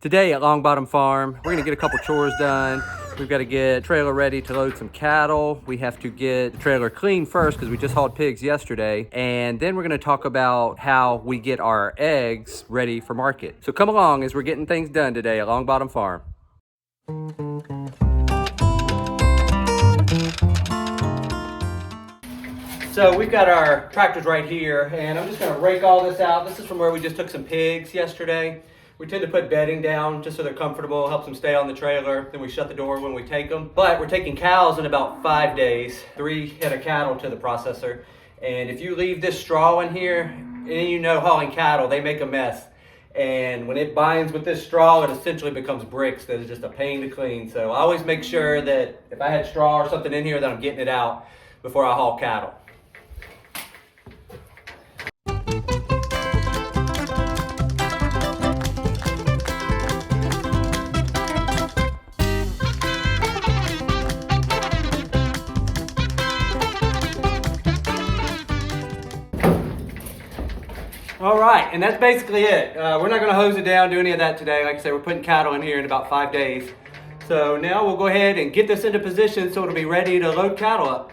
Today at Longbottom Farm, we're gonna get a couple chores done. We've got to get the trailer ready to load some cattle. We have to get the trailer clean first because we just hauled pigs yesterday. And then we're gonna talk about how we get our eggs ready for market. So come along as we're getting things done today at Longbottom Farm. So we've got our tractors right here, and I'm just gonna rake all this out. This is from where we just took some pigs yesterday. We tend to put bedding down just so they're comfortable, helps them stay on the trailer. Then we shut the door when we take them. But we're taking cows in about 5 days, 3 head of cattle to the processor. And if you leave this straw in here, and you know hauling cattle, they make a mess. And when it binds with this straw, it essentially becomes bricks that is just a pain to clean. So I always make sure that if I had straw or something in here, that I'm getting it out before I haul cattle. All right, and that's basically it. We're not gonna hose it down, do any of that today. Like I said, we're putting cattle in here in about 5 days. So now we'll go ahead and get this into position so it'll be ready to load cattle up.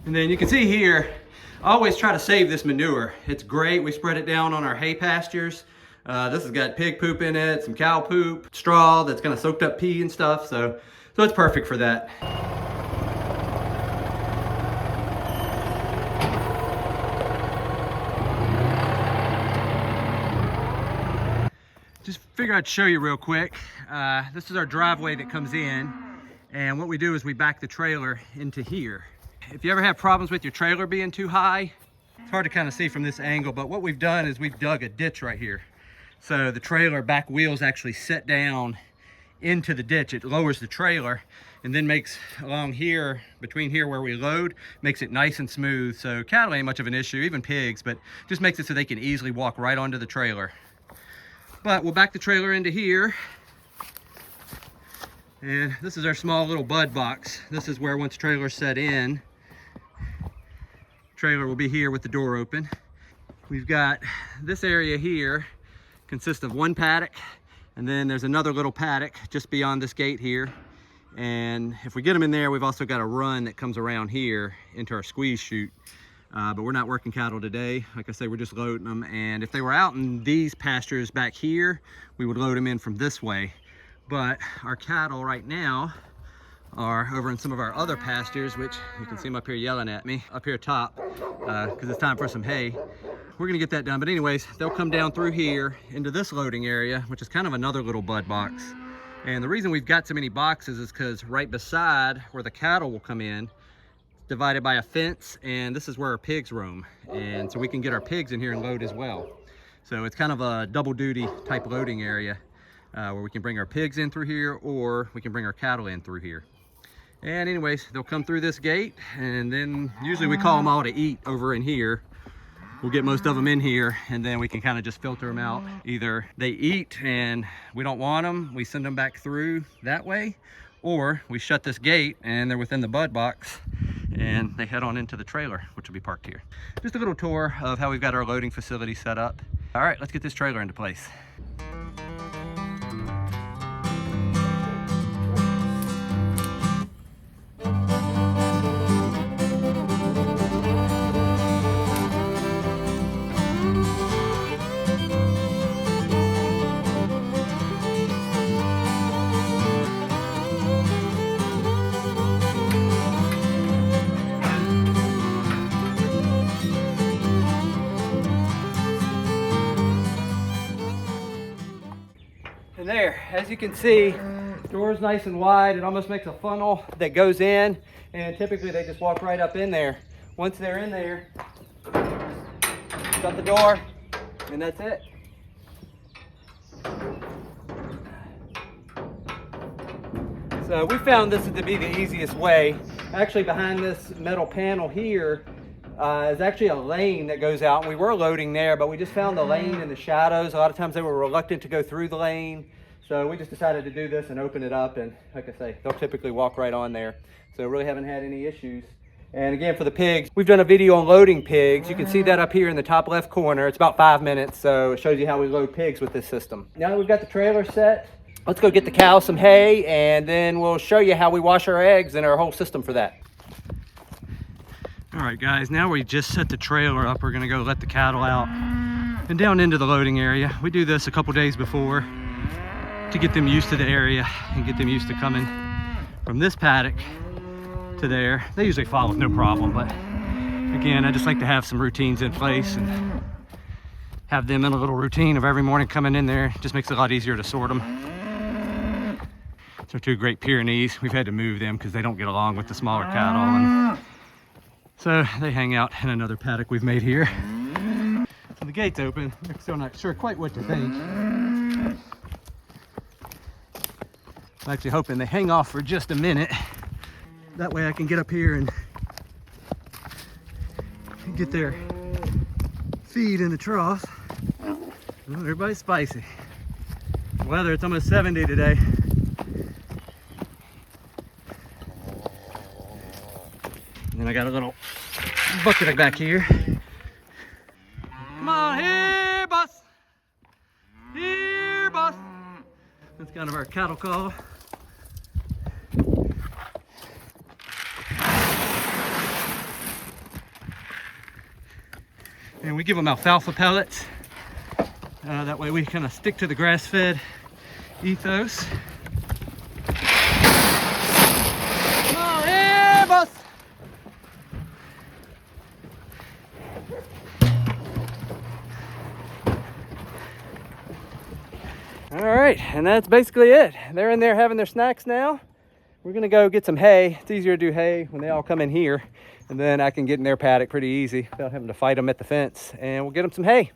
And then you can see here, I always try to save this manure. It's great, we spread it down on our hay pastures. This has got pig poop in it, some cow poop, straw that's kind of soaked up pee and stuff. So it's perfect for that. Just figure I'd show you real quick. This is our driveway that comes in, and what we do is we back the trailer into here. If you ever have problems with your trailer being too high, it's hard to kind of see from this angle, but what we've done is we've dug a ditch right here. So the trailer back wheels actually set down into the ditch. It lowers the trailer and then makes along here, between here where we load, makes it nice and smooth. So cattle ain't much of an issue, even pigs, but just makes it so they can easily walk right onto the trailer. But we'll back the trailer into here. And this is our small little bud box. This is where once trailer's set in, trailer will be here with the door open. We've got this area here consists of one paddock, and then there's another little paddock just beyond this gate here. And if we get them in there, we've also got a run that comes around here into our squeeze chute. But we're not working cattle today. Like I say, we're just loading them. And if they were out in these pastures back here, we would load them in from this way. But our cattle right now are over in some of our other pastures, which you can see them up here yelling at me, up here top, because it's time for some hay. We're gonna get that done. But anyways, they'll come down through here into this loading area, which is kind of another little bud box. And the reason we've got so many boxes is because right beside where the cattle will come in, divided by a fence, and this is where our pigs roam, and so we can get our pigs in here and load as well. So it's kind of a double duty type loading area where we can bring our pigs in through here, or we can bring our cattle in through here. And anyways, they'll come through this gate, and then usually we call them all to eat over in here. We'll get most of them in here, and then we can kind of just filter them out. Either they eat and we don't want them, we send them back through that way, or we shut this gate and they're within the bud box and they head on into the trailer, which will be parked here. Just a little tour of how we've got our loading facility set up. All right, let's get this trailer into place. And there, as you can see, the door's nice and wide. It almost makes a funnel that goes in, and typically they just walk right up in there. Once they're in there, shut the door, and that's it. So we found this to be the easiest way. Actually, behind this metal panel here is actually a lane that goes out. We were loading there, but we just found the lane in the shadows. A lot of times they were reluctant to go through the lane. So we just decided to do this and open it up, and like I say, they'll typically walk right on there. So really haven't had any issues. And again, for the pigs, we've done a video on loading pigs. You can see that up here in the top left corner. It's about 5 minutes, so it shows you how we load pigs with this system. Now that we've got the trailer set, let's go get the cows some hay, and then we'll show you how we wash our eggs and our whole system for that. All right, guys, now we just set the trailer up. We're gonna go let the cattle out and down into the loading area. We do this a couple days before to get them used to the area and get them used to coming from this paddock to there. They usually follow no problem, but again, I just like to have some routines in place and have them in a little routine of every morning coming in there. Just makes it a lot easier to sort them. They're 2 great Pyrenees. We've had to move them because they don't get along with the smaller cattle, and so they hang out in another paddock we've made here. So the gate's open. We're still not sure quite what to think. I'm actually hoping they hang off for just a minute. That way I can get up here and get their feed in the trough. Oh, everybody's spicy. Weather, it's almost 70 today. And then I got a little bucket back here. Come on, here, boss. Here, boss. That's kind of our cattle call. And we give them alfalfa pellets. That way we kind of stick to the grass-fed ethos. Come on, here, boss. All right, and that's basically it. They're in there having their snacks now. We're gonna go get some hay. It's easier to do hay when they all come in here, and then I can get in their paddock pretty easy without having to fight them at the fence, and we'll get them some hay.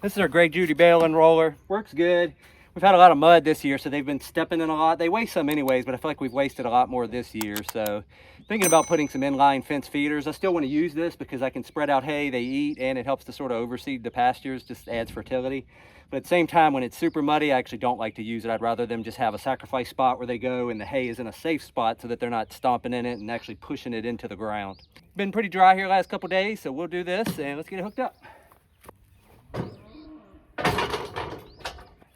This is our Grey Judy bale and roller. Works good. We've had a lot of mud this year, so they've been stepping in a lot. They waste some anyways, but I feel like we've wasted a lot more this year. So thinking about putting some inline fence feeders. I still want to use this because I can spread out hay they eat, and it helps to sort of overseed the pastures, just adds fertility. But at the same time, when it's super muddy, I actually don't like to use it. I'd rather them just have a sacrifice spot where they go and the hay is in a safe spot so that they're not stomping in it and actually pushing it into the ground. Been pretty dry here last couple days, so we'll do this and let's get it hooked up.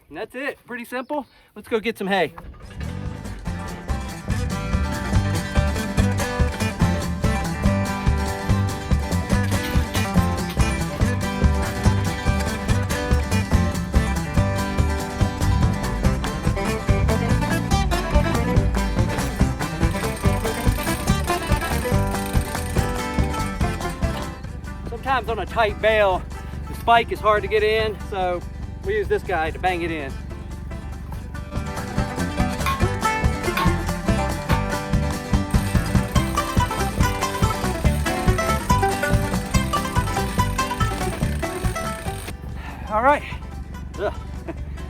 And that's it, pretty simple. Let's go get some hay. Sometimes on a tight bale, the spike is hard to get in, so we use this guy to bang it in. All right.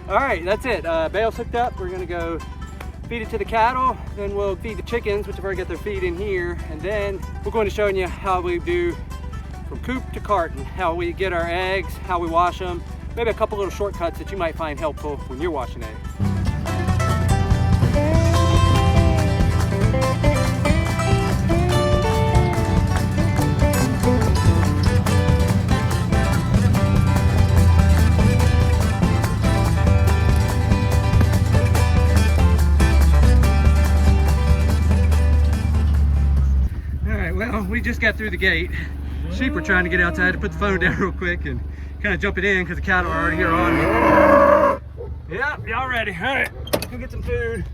All right, that's it. Bale's hooked up. We're gonna go feed it to the cattle, then we'll feed the chickens, which have already got their feed in here, and then we're going to show you how we do from coop to carton, how we get our eggs, how we wash them, maybe a couple little shortcuts that you might find helpful when you're washing eggs. All right, well, we just got through the gate. Sheep were trying to get outside to put the phone down real quick and kind of jump it in because the cattle are already here on me. Yep, y'all ready. All right, go get some food.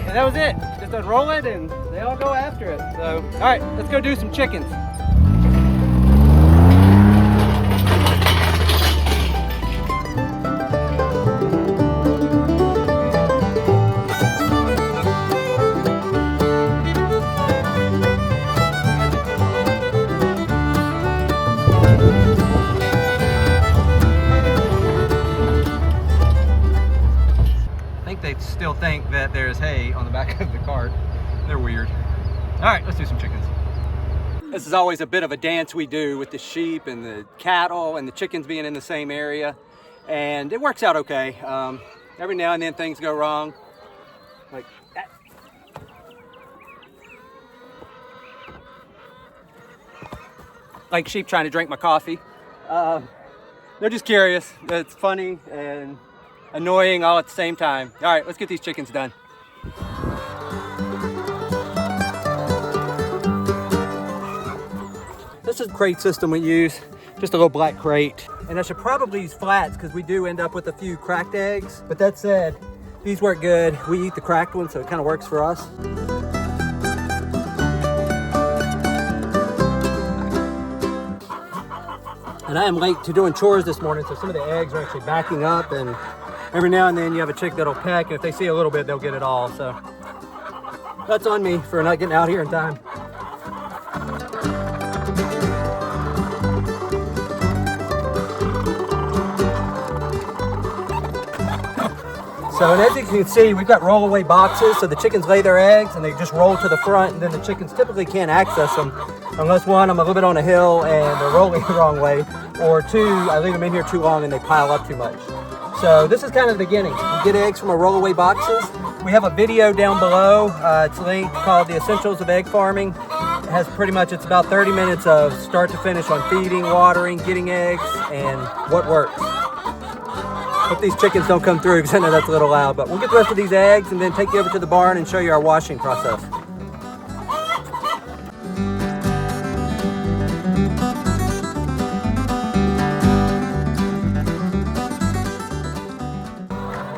That was it. Just unroll it and they all go after it. So, all right, let's go do some chickens. back of the cart. They're weird. All right, let's do some chickens. This is always a bit of a dance we do with the sheep and the cattle and the chickens being in the same area. And it works out okay. Every now and then things go wrong. Like that. Like sheep trying to drink my coffee. They're just curious. It's funny and annoying all at the same time. All right, let's get these chickens done. This is a crate system we use, just a little black crate. And I should probably use flats because we do end up with a few cracked eggs. But that said, these work good. We eat the cracked ones, so it kind of works for us. And I am late to doing chores this morning, so some of the eggs are actually backing up, and every now and then you have a chick that'll peck, and if they see a little bit, they'll get it all. So that's on me for not getting out here in time. So, and as you can see, we've got rollaway boxes, so the chickens lay their eggs and they just roll to the front, and then the chickens typically can't access them unless one, I'm a little bit on a hill and they're rolling the wrong way, or two, I leave them in here too long and they pile up too much. So this is kind of the beginning. You get eggs from our rollaway boxes. We have a video down below. It's linked, called The Essentials of Egg Farming. It has pretty much, it's about 30 minutes of start to finish on feeding, watering, getting eggs, and what works. Hope these chickens don't come through because I know that's a little loud, but we'll get the rest of these eggs and then take you over to the barn and show you our washing process.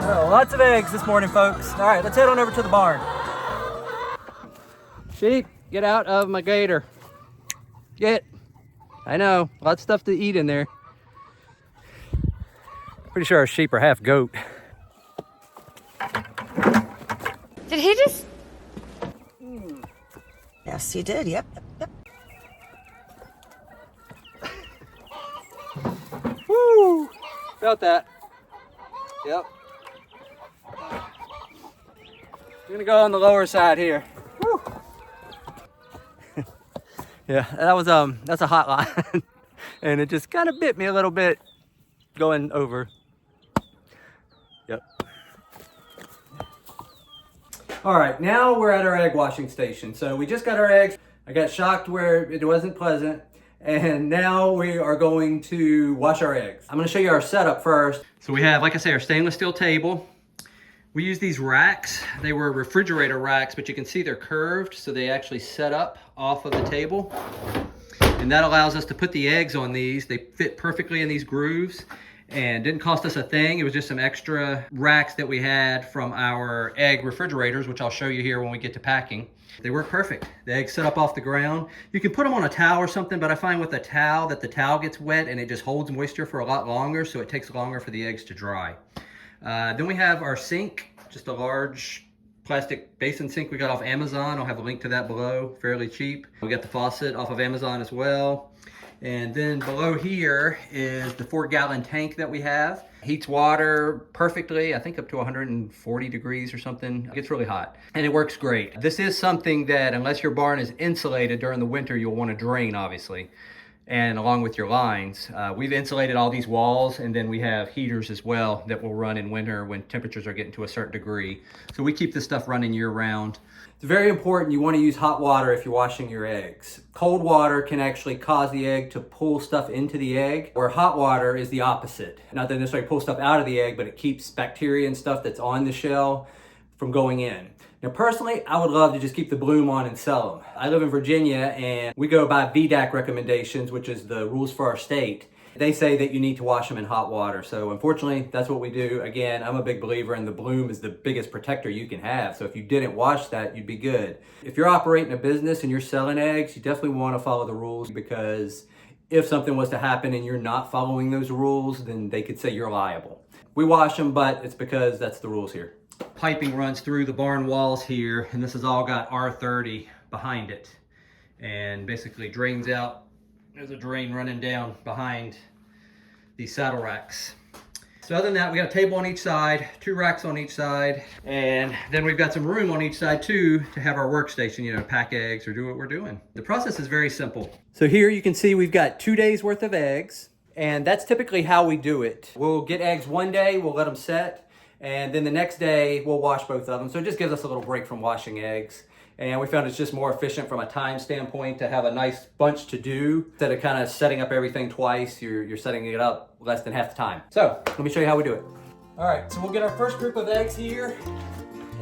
Oh, lots of eggs this morning, folks. All right, let's head on over to the barn. Sheep, get out of my gator. Get. I know, lots of stuff to eat in there. Pretty sure our sheep are half goat. Did he just? Yes, he did. Yep. Woo! Felt that. Yep. We're gonna go on the lower side here. Woo! Yeah, that's a hot line. And it just kind of bit me a little bit going over. Yep. All right, now we're at our egg washing station. So we just got our eggs. I got shocked where it wasn't pleasant. And now we are going to wash our eggs. I'm gonna show you our setup first. So we have, like I say, our stainless steel table. We use these racks. They were refrigerator racks, but you can see they're curved, so they actually set up off of the table. And that allows us to put the eggs on these. They fit perfectly in these grooves and didn't cost us a thing. It was just some extra racks that we had from our egg refrigerators, which I'll show you here when we get to packing. They work perfect. The eggs set up off the ground. You can put them on a towel or something, but I find with a towel that the towel gets wet and it just holds moisture for a lot longer, so it takes longer for the eggs to dry. Then we have our sink, just a large plastic basin sink we got off Amazon. I'll have a link to that below, fairly cheap. We got the faucet off of Amazon as well. And then below here is the 4-gallon tank that we have. Heats water perfectly, I think up to 140 degrees or something. It gets really hot and it works great. This is something that unless your barn is insulated during the winter, you'll want to drain, obviously. And along with your lines, we've insulated all these walls, and then we have heaters as well that will run in winter when temperatures are getting to a certain degree. So we keep this stuff running year round. It's very important you want to use hot water if you're washing your eggs. Cold water can actually cause the egg to pull stuff into the egg, where hot water is the opposite. Not that it necessarily pulls stuff out of the egg, but it keeps bacteria and stuff that's on the shell from going in. Now personally, I would love to just keep the bloom on and sell them. I live in Virginia and we go by VDAC recommendations, which is the rules for our state. They say that you need to wash them in hot water. So unfortunately, that's what we do. Again, I'm a big believer in the bloom is the biggest protector you can have. So if you didn't wash that, you'd be good. If you're operating a business and you're selling eggs, you definitely want to follow the rules, because if something was to happen and you're not following those rules, then they could say you're liable. We wash them, but it's because that's the rules here. Piping runs through the barn walls here, and this has all got R30 behind it, and basically drains out. There's a drain running down behind these saddle racks. So other than that, we got a table on each side, 2 racks on each side, and then we've got some room on each side too to have our workstation, you know, pack eggs or do what we're doing. The process is very simple. So here you can see we've got 2 days worth of eggs, and that's typically how we do it. We'll get eggs one day, we'll let them set, and then the next day we'll wash both of them. So it just gives us a little break from washing eggs. And we found it's just more efficient from a time standpoint to have a nice bunch to do. Instead of kind of setting up everything twice, you're setting it up less than half the time. So let me show you how we do it. All right, so we'll get our first group of eggs here.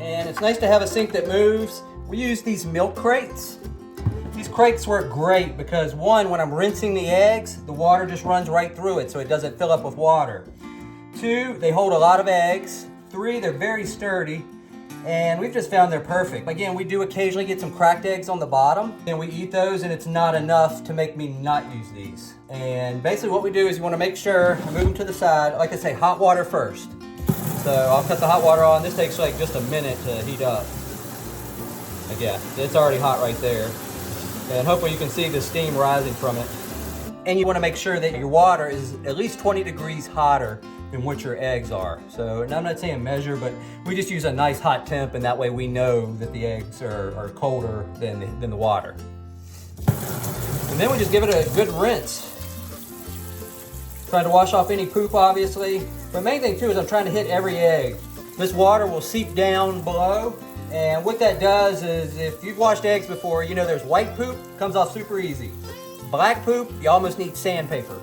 And it's nice to have a sink that moves. We use these milk crates. These crates work great because one, when I'm rinsing the eggs, the water just runs right through it so it doesn't fill up with water. 2, they hold a lot of eggs. 3, they're very sturdy. And we've just found they're perfect. Again, we do occasionally get some cracked eggs on the bottom, and we eat those, and it's not enough to make me not use these. And basically what we do is you want to make sure, I move them to the side, like I say, hot water first. So I'll cut the hot water on. This takes like just a minute to heat up. Again, it's already hot right there. And hopefully you can see the steam rising from it. And you want to make sure that your water is at least 20 degrees hotter than what your eggs are. So, and I'm not saying measure, but we just use a nice hot temp, and that way we know that the eggs are colder than the water. And then we just give it a good rinse. Try to wash off any poop, obviously. But main thing too is I'm trying to hit every egg. This water will seep down below, and what that does is, if you've washed eggs before, you know there's white poop, comes off super easy. Black poop, you almost need sandpaper.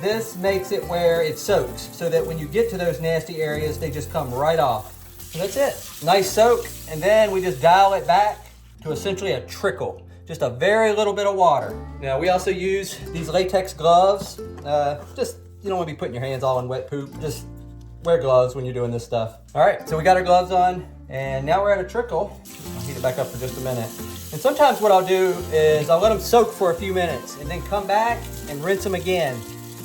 This makes it where it soaks, so that when you get to those nasty areas, they just come right off. And that's it. Nice soak, and then we just dial it back to essentially a trickle. Just a very little bit of water. Now, we also use these latex gloves. Just, you don't want to be putting your hands all in wet poop. Just wear gloves when you're doing this stuff. All right, so we got our gloves on, and now we're at a trickle. I'll heat it back up for just a minute. And sometimes what I'll do is I'll let them soak for a few minutes, and then come back and rinse them again.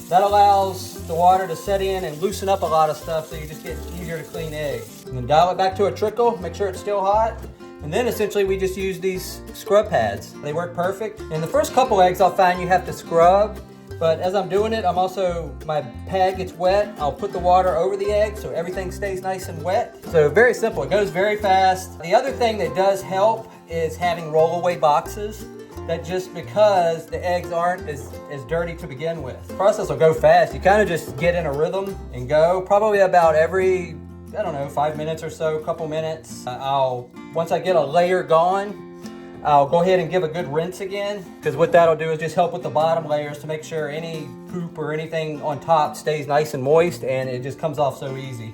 That allows the water to set in and loosen up a lot of stuff, so you just get easier to clean eggs. And then dial it back to a trickle, make sure it's still hot. And then essentially we just use these scrub pads. They work perfect. And the first couple eggs I'll find you have to scrub, but as I'm doing it, my pad gets wet. I'll put the water over the egg so everything stays nice and wet. So very simple, it goes very fast. The other thing that does help is having rollaway boxes. That just because the eggs aren't as dirty to begin with. The process will go fast. You kind of just get in a rhythm and go. Probably about every, 5 minutes or so, couple minutes. Once I get a layer gone, I'll go ahead and give a good rinse again. Because what that'll do is just help with the bottom layers to make sure any poop or anything on top stays nice and moist, and it just comes off so easy.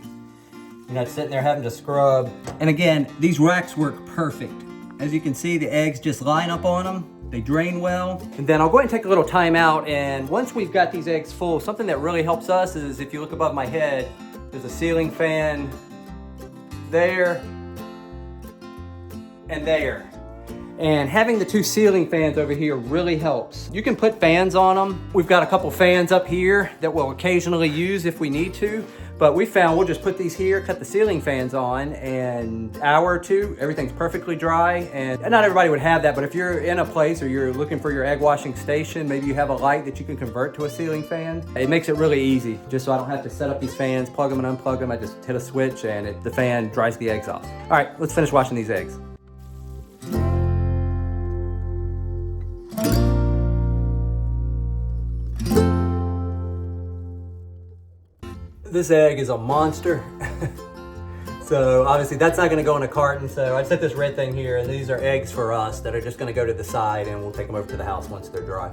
You're not sitting there having to scrub. And again, these racks work perfect. As you can see, the eggs just line up on them. They drain well. And then I'll go ahead and take a little time out, and once we've got these eggs full, something that really helps us is if you look above my head, there's a ceiling fan there and there. And having the 2 ceiling fans over here really helps. You can put fans on them. We've got a couple fans up here that we'll occasionally use if we need to. But we found we'll just put these here, cut the ceiling fans on, and an hour or 2, everything's perfectly dry. And not everybody would have that, but if you're in a place or you're looking for your egg washing station, maybe you have a light that you can convert to a ceiling fan. It makes it really easy, just so I don't have to set up these fans, plug them and unplug them. I just hit a switch and the fan dries the eggs off. All right, let's finish washing these eggs. This egg is a monster. So obviously that's not gonna go in a carton. So I set this red thing here, and these are eggs for us that are just gonna go to the side, and we'll take them over to the house once they're dry.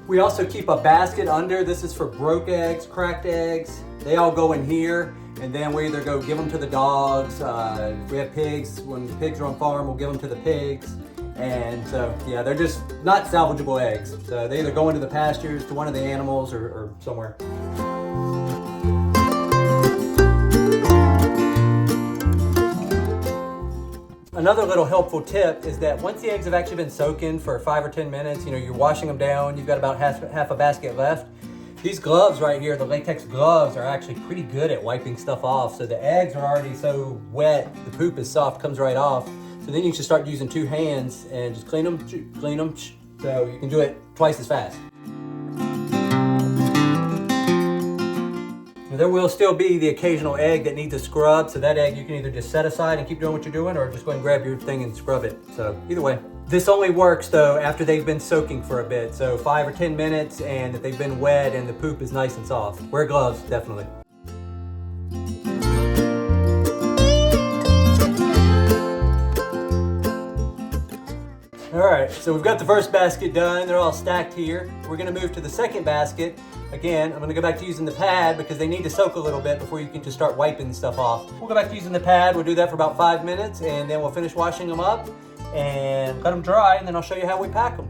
We also keep a basket under. This is for broke eggs, cracked eggs. They all go in here, and then we either go give them to the dogs. If we have pigs, when the pigs are on farm, we'll give them to the pigs. And so, yeah, they're just not salvageable eggs. So they either go into the pastures, to one of the animals, or somewhere. Another little helpful tip is that once the eggs have actually been soaking for 5 or 10 minutes, you're washing them down, you've got about half a basket left. These gloves right here, the latex gloves, are actually pretty good at wiping stuff off. So the eggs are already so wet, the poop is soft, comes right off. So then you should start using 2 hands and just clean them. So you can do it twice as fast. There will still be the occasional egg that needs a scrub, so that egg you can either just set aside and keep doing what you're doing, or just go and grab your thing and scrub it. So either way. This only works though after they've been soaking for a bit, so 5 or 10 minutes, and that they've been wet and the poop is nice and soft. Wear gloves, definitely. All right, so we've got the first basket done. They're all stacked here. We're gonna move to the second basket. Again, I'm gonna go back to using the pad because they need to soak a little bit before you can just start wiping stuff off. We'll go back to using the pad. We'll do that for about 5 minutes, and then we'll finish washing them up and let them dry, and then I'll show you how we pack them.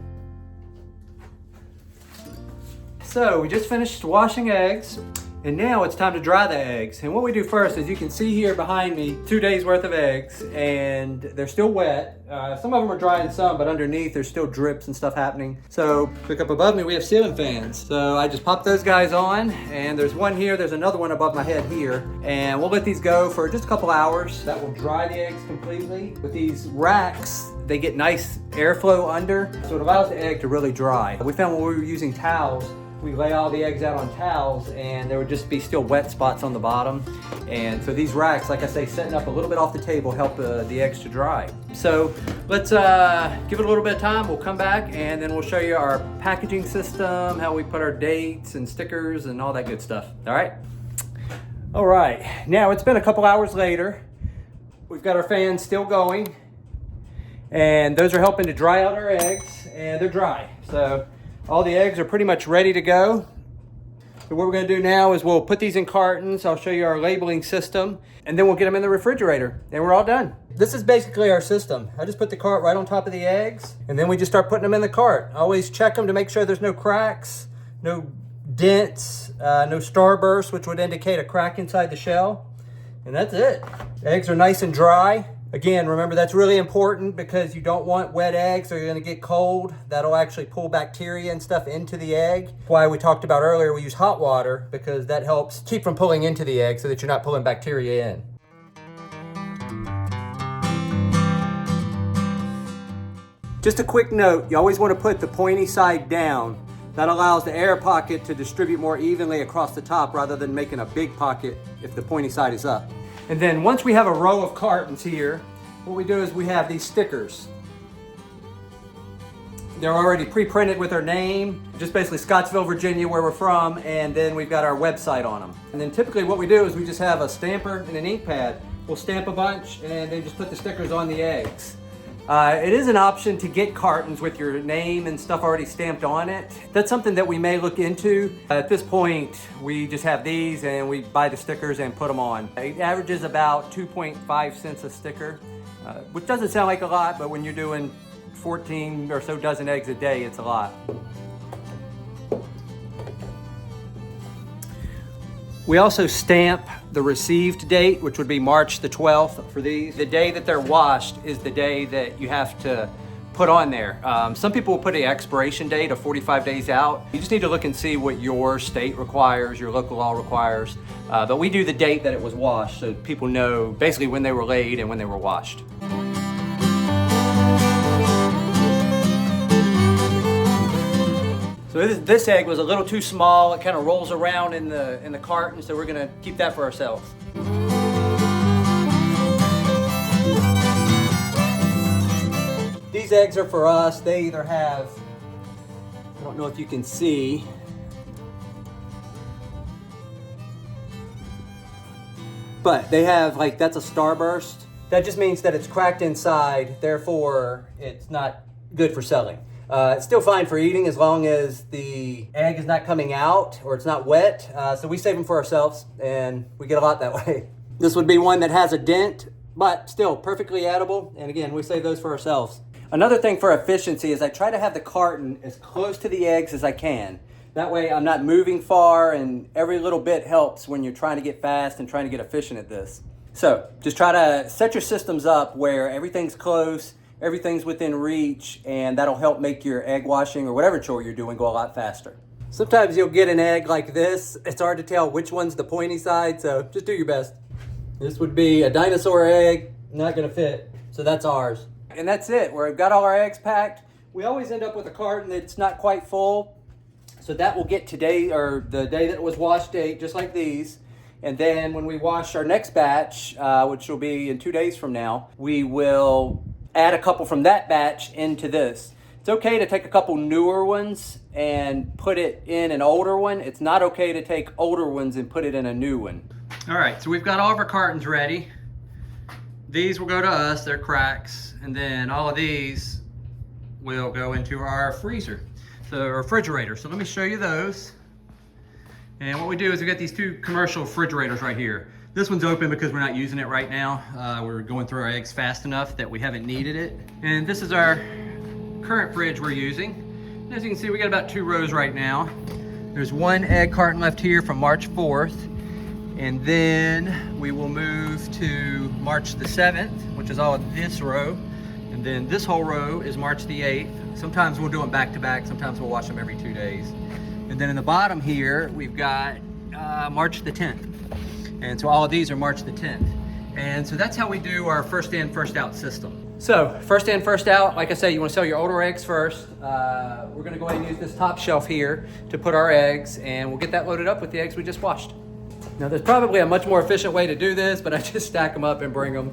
So we just finished washing eggs, and now it's time to dry the eggs. And what we do first is, you can see here behind me 2 days worth of eggs, and they're still wet. Some of them are dry and some, but underneath there's still drips and stuff happening. So look up above me, we have ceiling fans. So I just pop those guys on, and there's one here, there's another one above my head here. And we'll let these go for just a couple hours. That will dry the eggs completely. With these racks, they get nice airflow under, so it allows the egg to really dry. We found when we were using towels, we lay all the eggs out on towels and there would just be still wet spots on the bottom. And so these racks, like I say, setting up a little bit off the table help the eggs to dry. So let's give it a little bit of time. We'll come back and then we'll show you our packaging system, how we put our dates and stickers and all that good stuff. All right? All right, now it's been a couple hours later. We've got our fans still going, and those are helping to dry out our eggs, and they're dry. So all the eggs are pretty much ready to go. So what we're gonna do now is we'll put these in cartons. I'll show you our labeling system, and then we'll get them in the refrigerator, and we're all done. This is basically our system. I just put the cart right on top of the eggs, and then we just start putting them in the cart. Always check them to make sure there's no cracks, no dents, no starbursts, which would indicate a crack inside the shell. And that's it. The eggs are nice and dry. Again, remember that's really important because you don't want wet eggs, or you're gonna get cold. That'll actually pull bacteria and stuff into the egg. That's why we talked about earlier, we use hot water because that helps keep from pulling into the egg so that you're not pulling bacteria in. Just a quick note, you always wanna put the pointy side down. That allows the air pocket to distribute more evenly across the top rather than making a big pocket if the pointy side is up. And then once we have a row of cartons here, what we do is we have these stickers. They're already pre-printed with our name, just basically Scottsville, Virginia, where we're from, and then we've got our website on them. And then typically what we do is we just have a stamper and an ink pad. We'll stamp a bunch and then just put the stickers on the eggs. It is an option to get cartons with your name and stuff already stamped on it. That's something that we may look into. At this point, we just have these and we buy the stickers and put them on. It averages about 2.5 cents a sticker, which doesn't sound like a lot, but when you're doing 14 or so dozen eggs a day, it's a lot. We also stamp the received date, which would be March the 12th for these. The day that they're washed is the day that you have to put on there. Some people will put an expiration date of 45 days out. You just need to look and see what your state requires, your local law requires. But we do the date that it was washed so people know basically when they were laid and when they were washed. So this egg was a little too small. It kind of rolls around in the carton, so we're gonna keep that for ourselves. These eggs are for us. They either have, I don't know if you can see, but they have like, that's a starburst. That just means that it's cracked inside, therefore it's not good for selling. It's still fine for eating as long as the egg is not coming out or it's not wet. So we save them for ourselves and we get a lot that way. This would be one that has a dent, but still perfectly edible. And again, we save those for ourselves. Another thing for efficiency is I try to have the carton as close to the eggs as I can. That way I'm not moving far, and every little bit helps when you're trying to get fast and trying to get efficient at this. So just try to set your systems up where everything's close, everything's within reach, and that'll help make your egg washing or whatever chore you're doing go a lot faster. Sometimes you'll get an egg like this. It's hard to tell which one's the pointy side, so just do your best. This would be a dinosaur egg, not gonna fit, so that's ours. And that's it, we've got all our eggs packed. We always end up with a carton that's not quite full, so that will get today, or the day that it was washed date, just like these. And then when we wash our next batch, which will be in 2 days from now, we will add a couple from that batch into this. It's okay to take a couple newer ones and put it in an older one. It's not okay to take older ones and put it in a new one. All right, so we've got all of our cartons ready. These will go to us, they're cracks, and then all of these will go into our freezer, the refrigerator. So let me show you those. And what we do is we got these 2 commercial refrigerators right here. This one's open because we're not using it right now. We're going through our eggs fast enough that we haven't needed it. And this is our current fridge we're using. And as you can see, we got about 2 rows right now. There's 1 egg carton left here from March 4th. And then we will move to March the 7th, which is all of this row. And then this whole row is March the 8th. Sometimes we'll do them back to back. Sometimes we'll wash them every 2 days. And then in the bottom here, we've got March the 10th. And so all of these are March the 10th. And so that's how we do our first in, first out system. So first in, first out, like I say, you wanna sell your older eggs first. We're gonna go ahead and use this top shelf here to put our eggs, and we'll get that loaded up with the eggs we just washed. Now there's probably a much more efficient way to do this, but I just stack them up and bring them.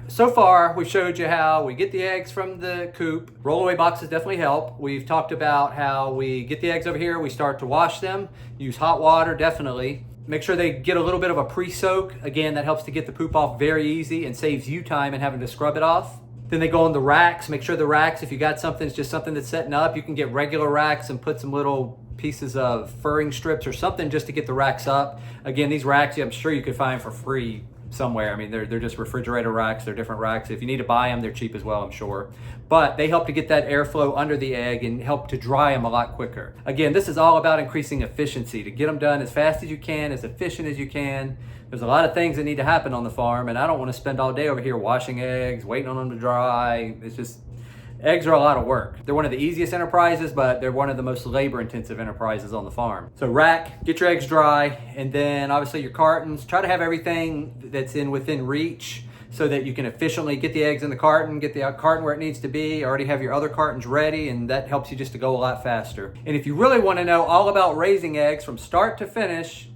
So far, we've showed you how we get the eggs from the coop. Rollaway boxes definitely help. We've talked about how we get the eggs over here, we start to wash them, use hot water, definitely. Make sure they get a little bit of a pre-soak. Again, that helps to get the poop off very easy and saves you time in having to scrub it off. Then they go on the racks. Make sure the racks, if you got something, it's just something that's setting up, you can get regular racks and put some little pieces of furring strips or something just to get the racks up. Again, these racks, I'm sure you could find for free somewhere. I mean, they're just refrigerator racks. They're different racks. If you need to buy them, they're cheap as well, I'm sure. But they help to get that airflow under the egg and help to dry them a lot quicker. Again, this is all about increasing efficiency, to get them done as fast as you can, as efficient as you can. There's a lot of things that need to happen on the farm, and I don't want to spend all day over here washing eggs, waiting on them to dry. It's just, eggs are a lot of work. They're one of the easiest enterprises, but they're one of the most labor-intensive enterprises on the farm. So rack, get your eggs dry, and then obviously your cartons. Try to have everything that's within reach so that you can efficiently get the eggs in the carton, get the carton where it needs to be, already have your other cartons ready, and that helps you just to go a lot faster. And if you really want to know all about raising eggs from start to finish,